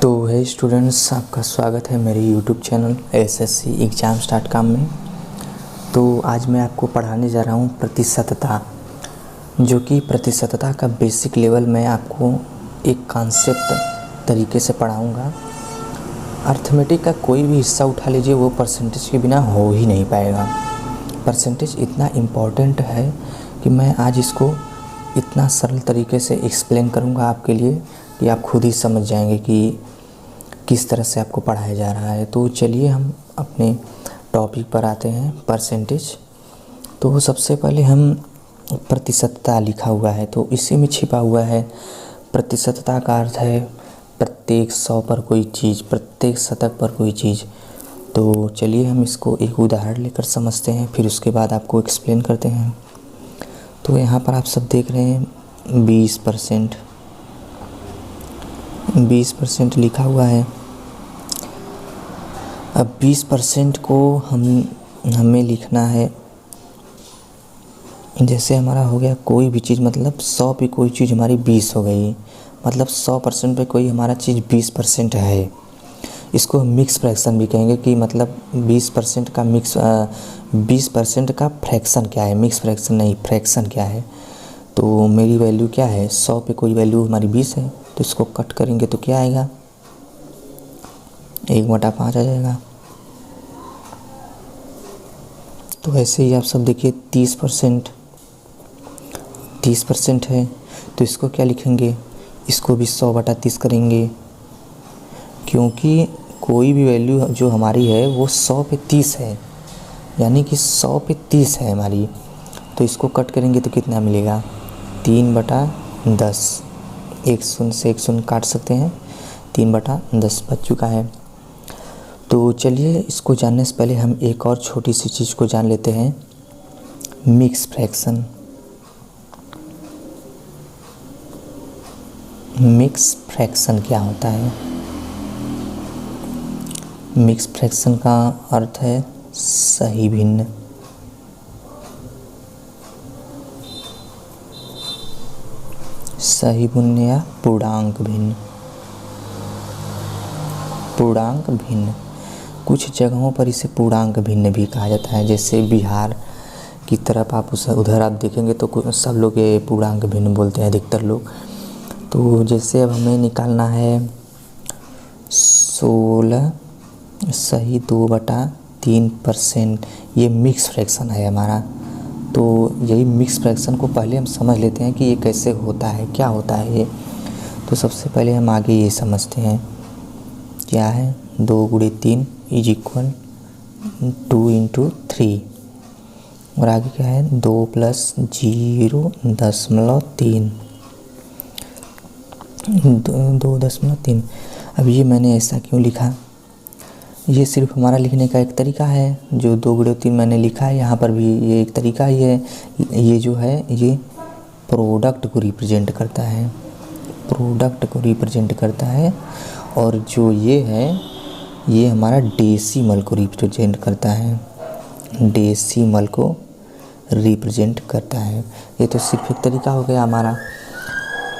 तो है स्टूडेंट्स, आपका स्वागत है मेरे YouTube channel SSC exam start काम में। तो आज मैं आपको पढ़ाने जा रहा हूँ प्रतिशतता, जो कि प्रतिशतता का बेसिक लेवल मैं आपको एक कॉन्सेप्ट तरीके से पढ़ाऊँगा। अर्थमेटिक का कोई भी हिस्सा उठा लीजिए, वो परसेंटेज के बिना हो ही नहीं पाएगा। परसेंटेज इतना इम्पॉर्टेंट है कि मैं आज इसको इतना सरल तरीके से एक्सप्लेन करूँगा आपके लिए कि आप खुद ही समझ जाएंगे कि किस तरह से आपको पढ़ाया जा रहा है। तो चलिए हम अपने टॉपिक पर आते हैं, परसेंटेज। तो सबसे पहले हम प्रतिशतता लिखा हुआ है, तो इसी में छिपा हुआ है प्रतिशतता का अर्थ है प्रत्येक 100 पर कोई चीज़, प्रत्येक शतक पर कोई चीज़। तो चलिए हम इसको एक उदाहरण लेकर समझते हैं, फिर उसके बाद आपको एक्सप्लेन करते हैं। तो यहाँ पर आप सब देख रहे हैं 20%, 20% लिखा हुआ है। अब 20% को हमें लिखना है, जैसे हमारा हो गया कोई भी चीज़, मतलब 100 पे कोई चीज़ हमारी 20 हो गई, मतलब 100% पे कोई हमारा चीज़ 20% है। इसको मिक्स फ्रैक्शन भी कहेंगे कि मतलब 20% का मिक्स 20% का फ्रैक्शन क्या है, मिक्स फ्रैक्शन नहीं, फ्रैक्शन क्या है। तो मेरी वैल्यू क्या है, 100 पे कोई वैल्यू हमारी 20 है, तो इसको कट करेंगे तो क्या आएगा, 1/5 आ जाएगा। तो ऐसे ही आप सब देखिए 30% है, तो इसको क्या लिखेंगे, इसको भी 100/30 करेंगे, क्योंकि कोई भी वैल्यू जो हमारी है वो 100 पे 30 है, यानी कि 100 पे 30 है हमारी। तो इसको कट करेंगे तो कितना मिलेगा, 3/10। एक शून्य से एक शून्य काट सकते हैं, 3/10 बच चुका है। तो चलिए इसको जानने से पहले हम एक और छोटी सी चीज़ को जान लेते हैं, मिक्स फ्रैक्शन। मिक्स फ्रैक्शन क्या होता है? मिक्स फ्रैक्शन का अर्थ है सही भिन्न। सही भिन्न या पूर्णांक भिन्न। पूर्णांक भिन्न, कुछ जगहों पर इसे पूर्णांक भिन्न भी कहा जाता है, जैसे बिहार की तरफ आप उधर आप देखेंगे तो सब लोग ये पूर्णांक भिन्न बोलते हैं, अधिकतर लोग। तो जैसे अब हमें निकालना है 16 सही 2/3%, ये मिक्स फ्रैक्शन है हमारा। तो यही मिक्स फ्रैक्शन को पहले हम समझ लेते हैं कि ये कैसे होता है, क्या होता है ये। तो सबसे पहले हम आगे ये समझते हैं क्या है, 2 × 3 = 2 × 3, और आगे क्या है 2 + 0.3, 2.3। अब ये मैंने ऐसा क्यों लिखा, ये सिर्फ हमारा लिखने का एक तरीका है। जो 2 × 3 मैंने लिखा है, यहाँ पर भी ये एक तरीका ही है। ये जो है ये प्रोडक्ट को रिप्रेजेंट करता है, प्रोडक्ट को रिप्रेजेंट करता है। और जो ये है ये हमारा डेसिमल को रिप्रेजेंट करता है, डेसिमल को रिप्रेजेंट करता है। ये तो सिर्फ एक तरीका हो गया हमारा।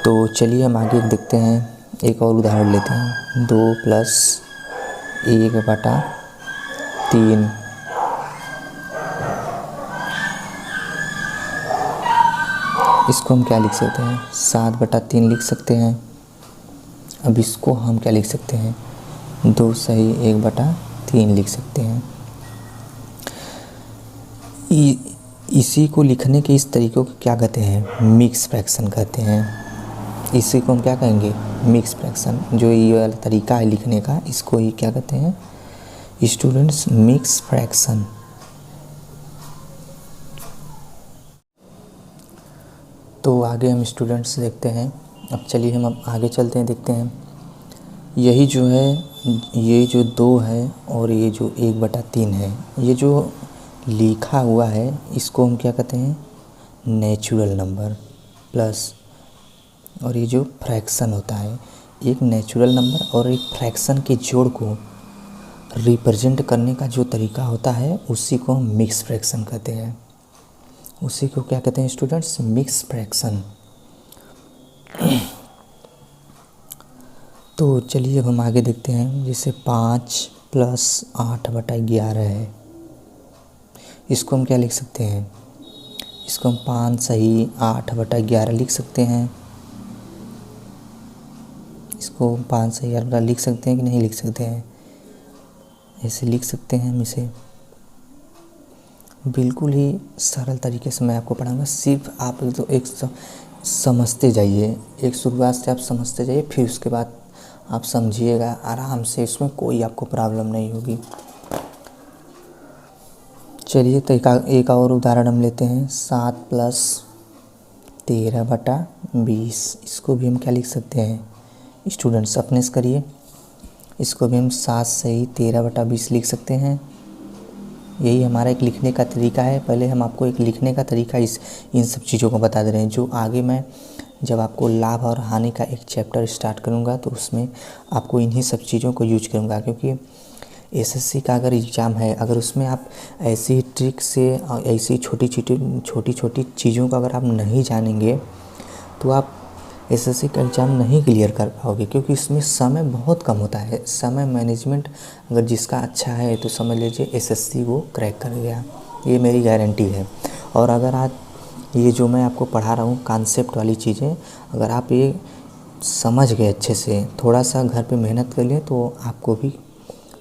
तो चलिए हम आगे देखते हैं, एक और उदाहरण लेते हैं, 2 + 1/3। इसको हम क्या लिख सकते हैं, 7/3 लिख सकते हैं। अब इसको हम क्या लिख सकते हैं, 2 सही 1/3 लिख सकते हैं। इसी को लिखने के इस तरीक़ों को क्या कहते हैं, मिक्स फ्रैक्शन कहते हैं। इसी को हम क्या कहेंगे, मिक्स फ्रैक्शन। जो ये वाला तरीका है लिखने का, इसको ही क्या कहते हैं स्टूडेंट्स, मिक्स फ्रैक्शन। तो आगे हम स्टूडेंट्स देखते हैं। अब चलिए हम अब आगे चलते हैं, देखते हैं। यही जो है, ये जो 2 है और ये जो 1/3 है, ये जो लिखा हुआ है इसको हम क्या कहते हैं, नेचुरल नंबर प्लस, और ये जो फ्रैक्शन होता है, एक नेचुरल नंबर और एक फ्रैक्शन के जोड़ को रिप्रेजेंट करने का जो तरीका होता है उसी को हम मिक्स फ्रैक्शन कहते हैं। उसी को क्या कहते हैं स्टूडेंट्स, मिक्स फ्रैक्शन। तो चलिए अब हम आगे देखते हैं। जैसे 5 + 8/11 है, इसको हम क्या लिख सकते हैं? इसको हम 5 सही 8/11 लिख सकते हैं। इसको 5 सही 8/11 लिख सकते हैं कि नहीं लिख सकते हैं? ऐसे लिख सकते हैं हम इसे। बिल्कुल ही सरल तरीके से मैं आपको पढ़ाऊँगा, सिर्फ आप तो एक समझते जाइए, एक शुरुआत से आप समझते जाइए, फिर उसके बाद आप समझिएगा आराम से, इसमें कोई आपको प्रॉब्लम नहीं होगी। चलिए तो एक और उदाहरण हम लेते हैं। 7 + 13/20, इसको भी हम क्या लिख सकते हैं? स्टूडेंट्स अपने से करिए। इसको भी हम 7 सही 13/20 लिख सकते हैं। यही हमारा एक लिखने का तरीका है। पहले हम आपको एक लिखने का तरीका इन सब चीज़ों को बता दे रहे हैं, जो आगे मैं जब आपको लाभ और हानि का एक चैप्टर स्टार्ट करूँगा तो उसमें आपको इन्हीं सब चीज़ों को यूज करूँगा। क्योंकि एसएससी का अगर एग्ज़ाम है, अगर उसमें आप ऐसी ट्रिक से ऐसी छोटी छोटी चीज़ों को अगर आप नहीं जानेंगे तो आप एसएससी का एग्ज़ाम नहीं क्लियर कर पाओगे। क्योंकि इसमें समय बहुत कम होता है। समय मैनेजमेंट अगर जिसका अच्छा है तो समझ लीजिए एसएससी वो क्रैक कर गया, ये मेरी गारंटी है। और अगर आज ये जो मैं आपको पढ़ा रहा हूँ कॉन्सेप्ट वाली चीज़ें, अगर आप ये समझ गए अच्छे से, थोड़ा सा घर पे मेहनत कर लिए, तो आपको भी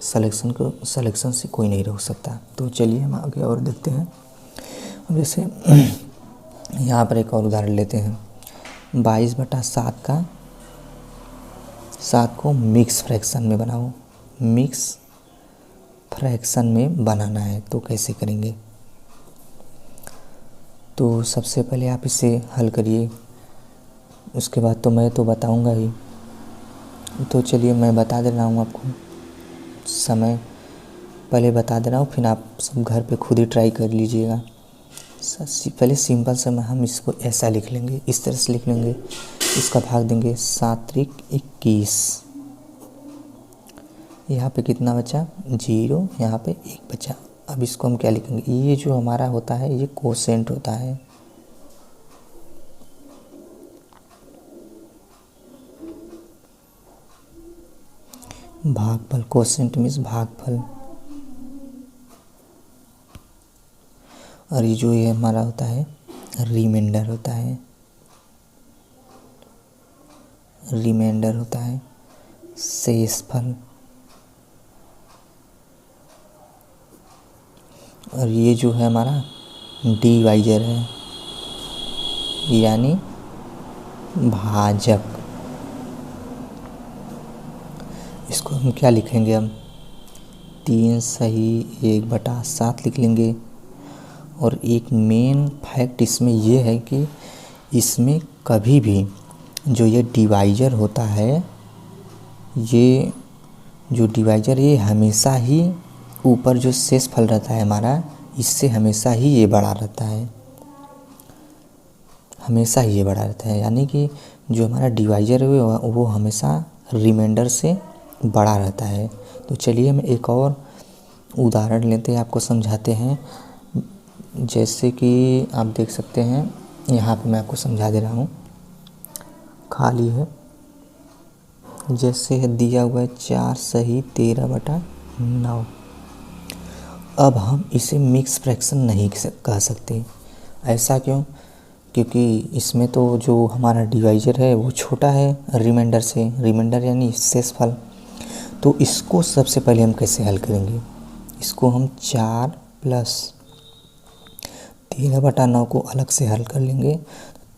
सिलेक्शन से कोई नहीं रोक सकता। तो चलिए हम आगे और देखते हैं। जैसे यहाँ पर एक और उदाहरण लेते हैं। 22/7 का 7 को मिक्स फ्रैक्शन में बनाओ। मिक्स फ्रैक्शन में बनाना है तो कैसे करेंगे? तो सबसे पहले आप इसे हल करिए, उसके बाद तो मैं तो बताऊंगा ही। तो चलिए मैं बता दे रहा हूँ आपको, समय पहले बता दे रहा हूँ, फिर आप सब घर पे खुद ही ट्राई कर लीजिएगा। पहले सिंपल समय हम इसको ऐसा लिख लेंगे, इस तरह से लिख लेंगे। इसका भाग देंगे 7 × 21। यहाँ पे कितना बचा? 0। यहाँ पे 1 बचा। अब इसको हम क्या लिखेंगे? ये जो हमारा होता है ये कोसेंट होता है। भागफल, कोसेंट मीन्स भागफल। और ये जो ये हमारा होता है रिमाइंडर होता है। रिमाइंडर होता है शेषफल। और ये जो है हमारा डिवाइजर है, यानी भाजक। इसको हम क्या लिखेंगे? हम 3 सही 1/7 लिख लेंगे। और एक मेन फैक्ट इसमें ये है कि इसमें कभी भी जो ये डिवाइजर होता है, ये जो डिवाइजर ये हमेशा ही ऊपर जो शेषफल रहता है हमारा, इससे हमेशा ही ये बड़ा रहता है, हमेशा ही ये बड़ा रहता है। यानी कि जो हमारा डिवाइजर है वो हमेशा रिमाइंडर से बड़ा रहता है। तो चलिए हम एक और उदाहरण लेते हैं, आपको समझाते हैं। जैसे कि आप देख सकते हैं, यहाँ पे मैं आपको समझा दे रहा हूँ, खाली है। जैसे दिया हुआ है 4 सही 13/9। अब हम इसे मिक्स फ्रैक्शन नहीं कह सकते। ऐसा क्यों? क्योंकि इसमें तो जो हमारा डिवाइजर है वो छोटा है रिमाइंडर से। रिमाइंडर यानी शेषफल। तो इसको सबसे पहले हम कैसे हल करेंगे? इसको हम 4 + 13/9 को अलग से हल कर लेंगे।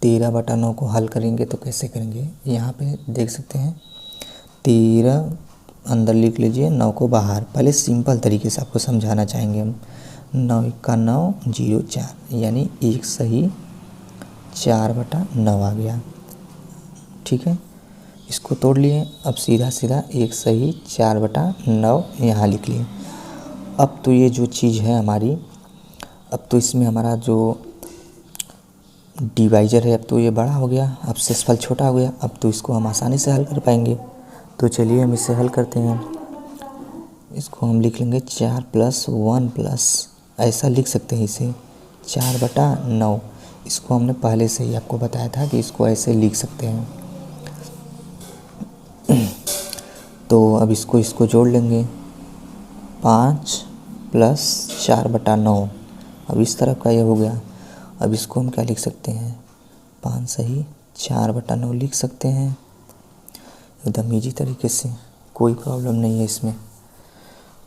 13/9 को हल करेंगे तो कैसे करेंगे? यहाँ पे देख सकते हैं 13 अंदर लिख लीजिए, 9 को बाहर। पहले सिंपल तरीके से आपको समझाना चाहेंगे हम। 9 × 9 0 4, यानी 1 सही 4/9 आ गया। ठीक है, इसको तोड़ लिए। अब सीधा 1 सही 4/9 यहाँ लिख लिए। अब तो ये जो चीज़ है हमारी, अब तो इसमें हमारा जो डिवाइजर है अब तो ये बड़ा हो गया, अब शेषफल छोटा हो गया। अब तो इसको हम आसानी से हल कर पाएंगे। तो चलिए हम इसे हल करते हैं। इसको हम लिख लेंगे 4 + 1 ऐसा लिख सकते हैं इसे 4/9। इसको हमने पहले से ही आपको बताया था कि इसको ऐसे लिख सकते हैं। तो अब इसको जोड़ लेंगे, 5 प्लस 4/9। अब इस तरफ का ये हो गया। अब इसको हम क्या लिख सकते हैं, 5 सही 4/9 लिख सकते हैं, एकदम ईजी तरीके से, कोई प्रॉब्लम नहीं है इसमें।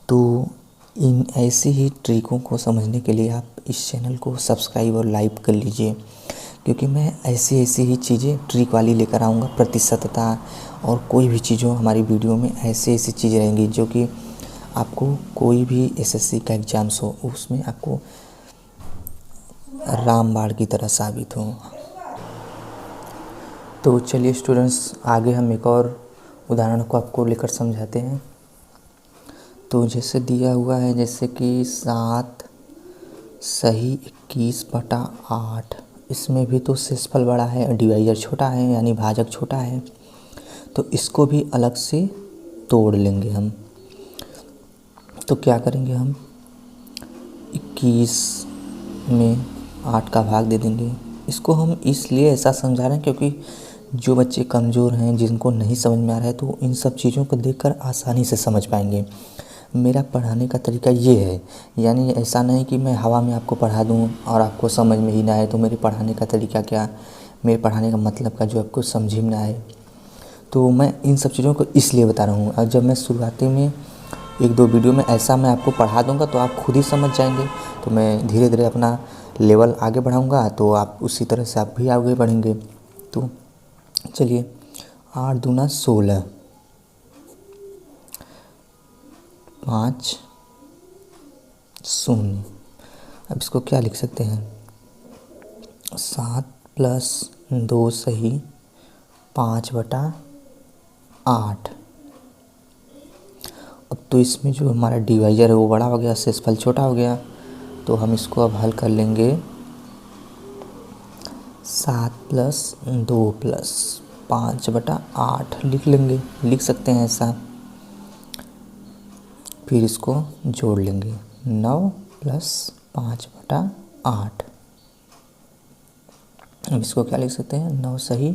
तो इन ऐसी ही ट्रिकों को समझने के लिए आप इस चैनल को सब्सक्राइब और लाइक कर लीजिए, क्योंकि मैं ऐसी ही चीज़ें ट्रिक वाली लेकर आऊँगा। प्रतिशतता और कोई भी चीज़ों हमारी वीडियो में ऐसी चीज़ें रहेंगी जो कि आपको कोई भी एसएससी का एग्ज़ाम्स हो उसमें आपको रामबाण की तरह साबित हो। तो चलिए स्टूडेंट्स, आगे हम एक और उदाहरण को आपको लेकर समझाते हैं। तो जैसे दिया हुआ है, जैसे कि 7 सही 21/8। इसमें भी तो शेषफल बड़ा है, डिवाइजर छोटा है, यानी भाजक छोटा है। तो इसको भी अलग से तोड़ लेंगे हम। तो क्या करेंगे हम, 21 में 8 का भाग दे देंगे। इसको हम इसलिए ऐसा समझा रहे हैं क्योंकि जो बच्चे कमज़ोर हैं, जिनको नहीं समझ में आ रहा है, तो इन सब चीज़ों को देखकर आसानी से समझ पाएंगे। मेरा पढ़ाने का तरीका ये है, यानी ऐसा नहीं कि मैं हवा में आपको पढ़ा दूँ और आपको समझ में ही ना आए। तो मेरे पढ़ाने का तरीका क्या, मेरे पढ़ाने का मतलब का जो आपको समझ में ना आए। तो मैं इन सब चीज़ों को इसलिए बता रहा हूँ। और जब मैं शुरुआती में 1-2 वीडियो में ऐसा मैं आपको पढ़ा दूँगा तो आप खुद ही समझ जाएंगे। तो मैं धीरे धीरे अपना लेवल आगे बढ़ाऊँगा, तो आप उसी तरह से आप भी आगे बढ़ेंगे। तो चलिए, 8 दूना 16, 5 0। अब इसको क्या लिख सकते हैं, 7 प्लस 2 सही 5/8। अब तो इसमें जो हमारा डिवाइजर है वो बड़ा हो गया, शेषफल छोटा हो गया। तो हम इसको अब हल कर लेंगे, 7 प्लस 2 प्लस 5/8 लिख सकते हैं ऐसा। फिर इसको जोड़ लेंगे, 9 प्लस 5/8। अब इसको क्या लिख सकते हैं, 9 सही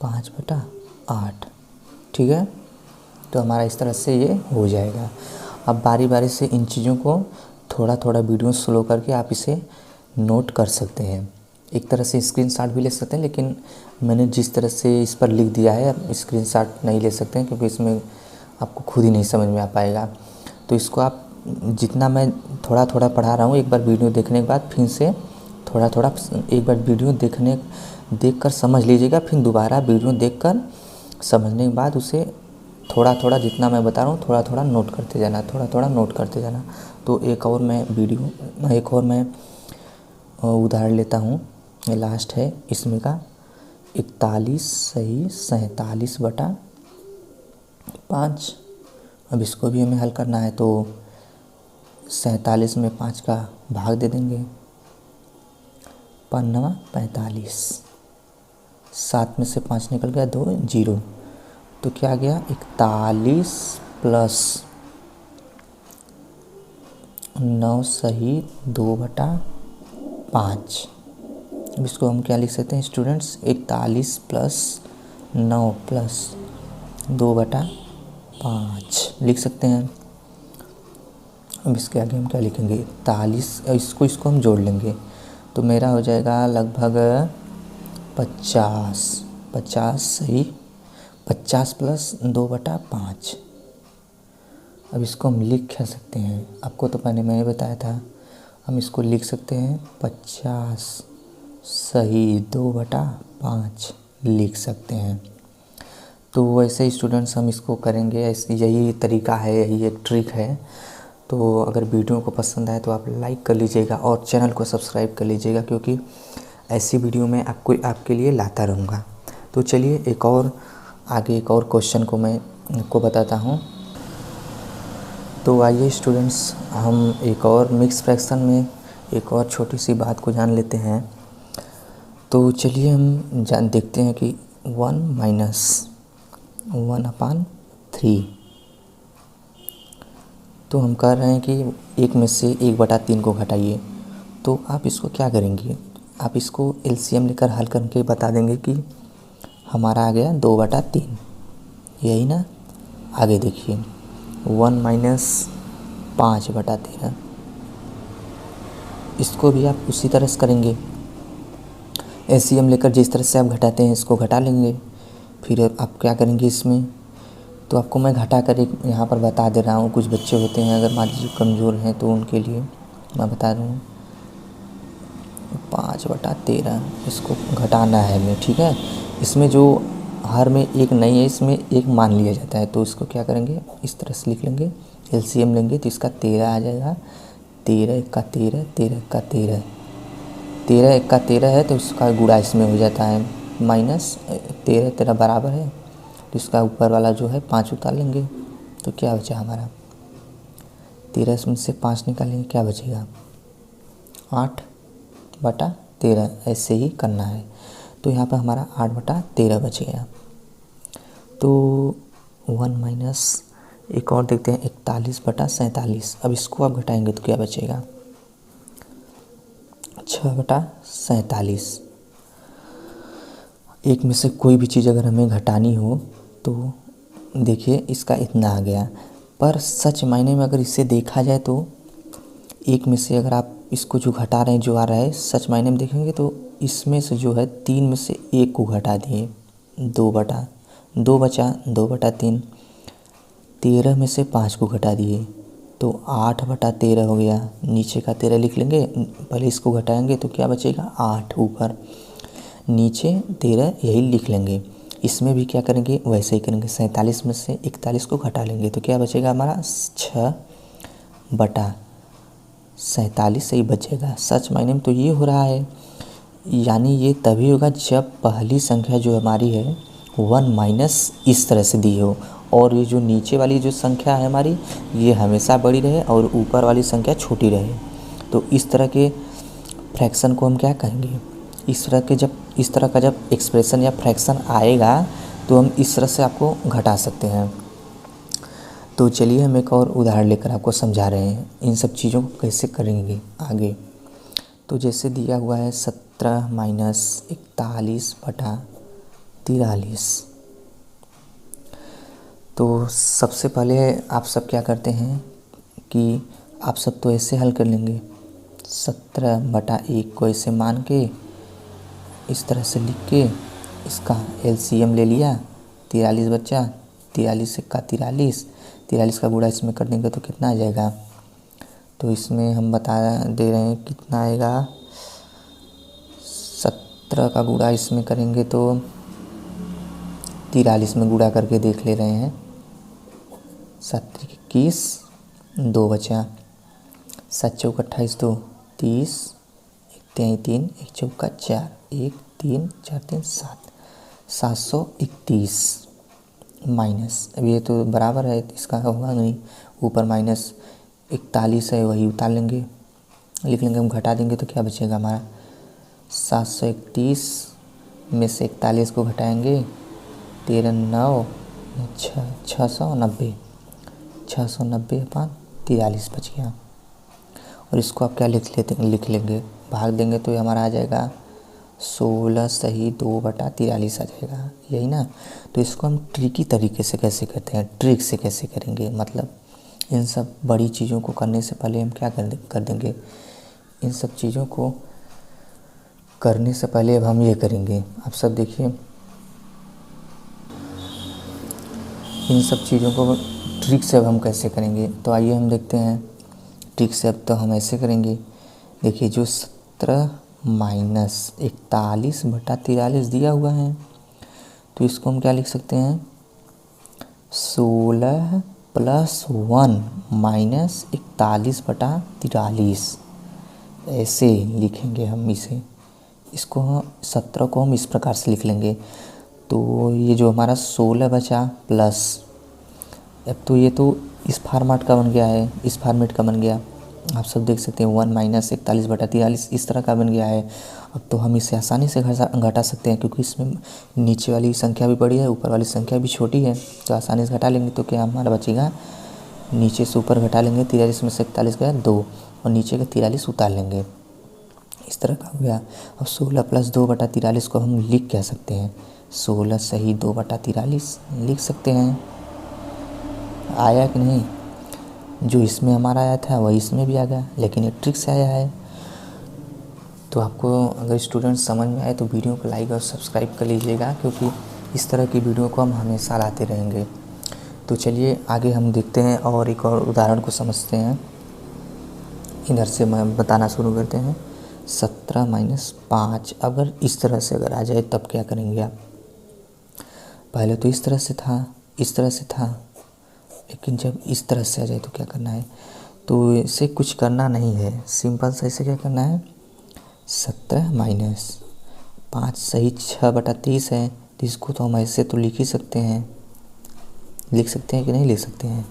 5/8। ठीक है, तो हमारा इस तरह से ये हो जाएगा। अब बारी बारी से इन चीज़ों को थोड़ा थोड़ा वीडियो स्लो करके आप इसे नोट कर सकते हैं। एक तरह से स्क्रीनशॉट भी ले सकते हैं, लेकिन मैंने जिस तरह से इस पर लिख दिया है, स्क्रीनशॉट नहीं ले सकते हैं क्योंकि इसमें आपको खुद ही नहीं समझ में आ पाएगा। तो इसको आप जितना मैं थोड़ा थोड़ा पढ़ा रहा हूँ, एक बार वीडियो देखने के बाद फिर से थोड़ा थोड़ा एक बार वीडियो देखकर समझ लीजिएगा। फिर दोबारा वीडियो देखकर समझने के बाद उसे थोड़ा थोड़ा जितना मैं बता रहा हूँ थोड़ा थोड़ा नोट करते जाना। तो एक और मैं उदाहरण लेता हूँ, ये लास्ट है इसमें का, 41 सही 47/5। अब इसको भी हमें हल करना है। तो 47 में 5 का भाग दे देंगे, 5×9 45। 7 में से 5 निकल गया, 2 0। तो क्या आ गया, 41 प्लस 9 सही 2/5। अब इसको हम क्या लिख सकते हैं स्टूडेंट्स, 41 प्लस 9 प्लस 2/5 लिख सकते हैं। अब इसके आगे हम क्या लिखेंगे, 41, इसको हम जोड़ लेंगे तो मेरा हो जाएगा लगभग 50 सही 50 प्लस 2/5। अब इसको हम लिख क्या सकते हैं, आपको तो पहले मैंने बताया था, हम इसको लिख सकते हैं 50 सही 2/5 लिख सकते हैं। तो वैसे ही स्टूडेंट्स हम इसको करेंगे, यही तरीका है, यही एक ट्रिक है। तो अगर वीडियो को पसंद आए तो आप लाइक कर लीजिएगा और चैनल को सब्सक्राइब कर लीजिएगा, क्योंकि ऐसी वीडियो मैं आपके लिए लाता रहूँगा। तो चलिए एक और क्वेश्चन को मैं आपको बताता हूँ। तो आइए स्टूडेंट्स, हम एक और मिक्स फ्रैक्शन में एक और छोटी सी बात को जान लेते हैं। तो चलिए हम देखते हैं कि 1 - 1/3। तो हम कह रहे हैं कि एक में से 1/3 को घटाइए। तो आप इसको क्या करेंगे, आप इसको एलसीएम लेकर हल करके बता देंगे कि हमारा आ गया 2/3, यही ना। आगे देखिए 1 माइनस 5/13, इसको भी आप उसी तरह से करेंगे। एलसीएम लेकर जिस तरह से आप घटाते हैं इसको घटा लेंगे। फिर आप क्या करेंगे इसमें, तो आपको मैं घटा कर एक यहाँ पर बता दे रहा हूँ। कुछ बच्चे होते हैं अगर मान लीजिए कमज़ोर हैं तो उनके लिए मैं बता रहा हूँ। 5/13 इसको घटाना है हमें, ठीक है। इसमें जो हर में एक नहीं है, इसमें एक मान लिया जाता है, तो इसको क्या करेंगे इस तरह से लिख लेंगे। एलसीएम लेंगे तो इसका 13 आ जाएगा। 13 एक्का 13, 13 एक्का 13, 13 एक्का 13 है तो इसका गुणा इसमें हो जाता है। माइनस 13 13 बराबर है, तो इसका ऊपर वाला जो है 5 उतार लेंगे तो क्या बचा हमारा 13 में से 5 निकालेंगे, क्या बचेगा 8/13। ऐसे ही करना है। तो यहाँ पर हमारा 8/13 बच गया। तो 1 माइनस एक और देखते हैं 41/47। अब इसको आप घटाएंगे तो क्या बचेगा 6/47। एक में से कोई भी चीज़ अगर हमें घटानी हो तो देखिए इसका इतना आ गया, पर सच मायने में अगर इसे देखा जाए तो एक में से अगर आप इसको जो घटा रहे हैं जो आ रहा है, सच मायने में देखेंगे तो इसमें से जो है 3 में से 1 को घटा दिए, 2/2 बचा, 2/3। 13 में से 5 को घटा दिए तो 8/13 हो गया। नीचे का 13 लिख लेंगे, पहले इसको घटाएंगे तो क्या बचेगा 8, ऊपर नीचे 13 यही लिख लेंगे। इसमें भी क्या करेंगे वैसे ही करेंगे। 47 में से 41 को घटा लेंगे तो क्या बचेगा हमारा 6/47 सही बचेगा। सच मायने में तो ये हो रहा है, यानी ये तभी होगा जब पहली संख्या जो हमारी है 1 माइनस इस तरह से दी हो, और ये जो नीचे वाली जो संख्या है हमारी ये हमेशा बड़ी रहे और ऊपर वाली संख्या छोटी रहे। तो इस तरह के फ्रैक्शन को हम क्या कहेंगे, इस तरह का जब एक्सप्रेशन या फ्रैक्शन आएगा तो हम इस तरह से आपको घटा सकते हैं। तो चलिए हम एक और उदाहरण लेकर आपको समझा रहे हैं इन सब चीज़ों को कैसे करेंगे आगे। तो जैसे दिया हुआ है 17 माइनस 41/43। तो सबसे पहले आप सब क्या करते हैं कि आप सब तो ऐसे हल कर लेंगे, 17/1 को ऐसे मान के इस तरह से लिख के इसका एलसीएम ले लिया, 43 बचा, 43 एक्का 43, 43 का गुणा इसमें कर देंगे तो कितना आ जाएगा। तो इसमें हम बता दे रहे हैं कितना आएगा, 17 का गुणा इसमें करेंगे तो 43 में गुणा करके देख ले रहे हैं। 7 21, 2 बचा, 7 चौका 28, 2 30, 1 3 1 चौका 4, 1 3 4 3 7, 731 माइनस, अब ये तो बराबर है इसका होगा नहीं, ऊपर माइनस 41 है वही उतार लेंगे, लिख लेंगे, हम घटा देंगे तो क्या बचेगा हमारा 731 में से 41 को घटाएंगे 13 9 690, 690/43 बच गया। और इसको आप क्या लिख लेंगे, भाग देंगे तो ये हमारा आ जाएगा 16 सही 2/43 आ जाएगा, यही ना। तो इसको हम ट्रिकी तरीके से कैसे करते हैं, ट्रिक से कैसे करेंगे, मतलब इन सब बड़ी चीज़ों को करने से पहले हम क्या कर देंगे, इन सब चीज़ों को करने से पहले अब हम ये करेंगे। आप सब देखिए इन सब चीज़ों को ट्रिक से अब हम कैसे करेंगे, तो आइए हम देखते हैं ट्रिक से। अब तो हम ऐसे करेंगे, देखिए जो 17 माइनस 41/43 दिया हुआ है तो इसको हम क्या लिख सकते हैं 16 + 1 माइनस 41/43, ऐसे लिखेंगे हम इसे। इसको 17 को हम इस प्रकार से लिख लेंगे। तो ये जो हमारा 16 बचा प्लस, अब तो ये तो इस फॉर्मेट का बन गया है, इस फॉर्मेट का बन गया, आप सब देख सकते हैं 1 माइनस 41/43 इस तरह का बन गया है। अब तो हम इसे आसानी से घटा सकते हैं क्योंकि इसमें नीचे वाली संख्या भी बड़ी है ऊपर वाली संख्या भी छोटी है, तो आसानी से घटा लेंगे। तो क्या हमारा बचेगा, नीचे से ऊपर घटा लेंगे, 43 में से 41 गया 2 और नीचे का 43 उतार लेंगे, इस तरह का हो गया। अब 16 + 2/43 को हम लिख क्या सकते हैं, 16 सही 2/43 लिख सकते हैं। आया कि नहीं, जो इसमें हमारा आया था वही इसमें भी आ गया, लेकिन एक ट्रिक से आया है। तो आपको अगर स्टूडेंट समझ में आए तो वीडियो को लाइक और सब्सक्राइब कर लीजिएगा, क्योंकि इस तरह की वीडियो को हम हमेशा लाते रहेंगे। तो चलिए आगे हम देखते हैं और एक और उदाहरण को समझते हैं। इधर से मैं बताना शुरू करते हैं। 17 माइनस 5 अगर इस तरह से अगर आ जाए तब क्या करेंगे आप? पहले तो इस तरह से था, इस तरह से था, लेकिन जब इस तरह से आ जाए तो क्या करना है? तो इसे कुछ करना नहीं है, सिंपल सा इसे क्या करना है, 17 माइनस 5 सही 6/30 है, तो इसको तो हम ऐसे तो लिख ही सकते हैं, लिख सकते हैं कि नहीं लिख सकते हैं?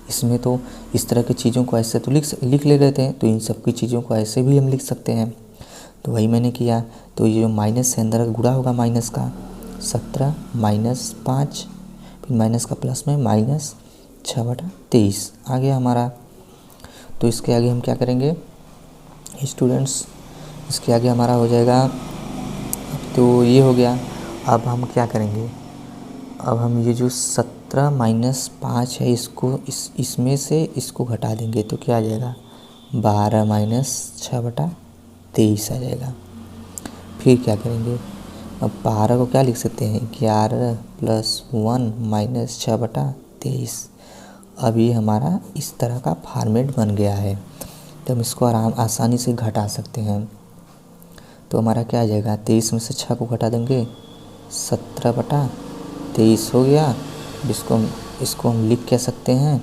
इसमें तो इस तरह की चीज़ों को ऐसे तो लिख ले रहे थे, तो इन सब की चीज़ों को ऐसे भी हम लिख सकते हैं। तो वही मैंने किया। तो ये जो माइनस है अंदर गुणा होगा माइनस का, 17 माइनस 5, फिर माइनस का प्लस में माइनस 6/23 आ गया हमारा। तो इसके आगे हम क्या करेंगे स्टूडेंट्स, इसके आगे हमारा हो जाएगा, तो ये हो गया। अब हम क्या करेंगे, अब हम ये जो 17 माइनस 5 है इसको इसमें से इसको घटा देंगे तो क्या आ जाएगा, 12 माइनस 6/23 आ जाएगा। फिर क्या करेंगे, अब 12 को क्या लिख सकते हैं, 11 प्लस 1 माइनस 6/23। अब ये हमारा इस तरह का फॉर्मेट बन गया है, तो हम इसको आसानी से घटा सकते हैं। तो हमारा क्या आ जाएगा, 23 में से 6 को घटा देंगे, 17/23 हो गया। इसको हम लिख कह सकते हैं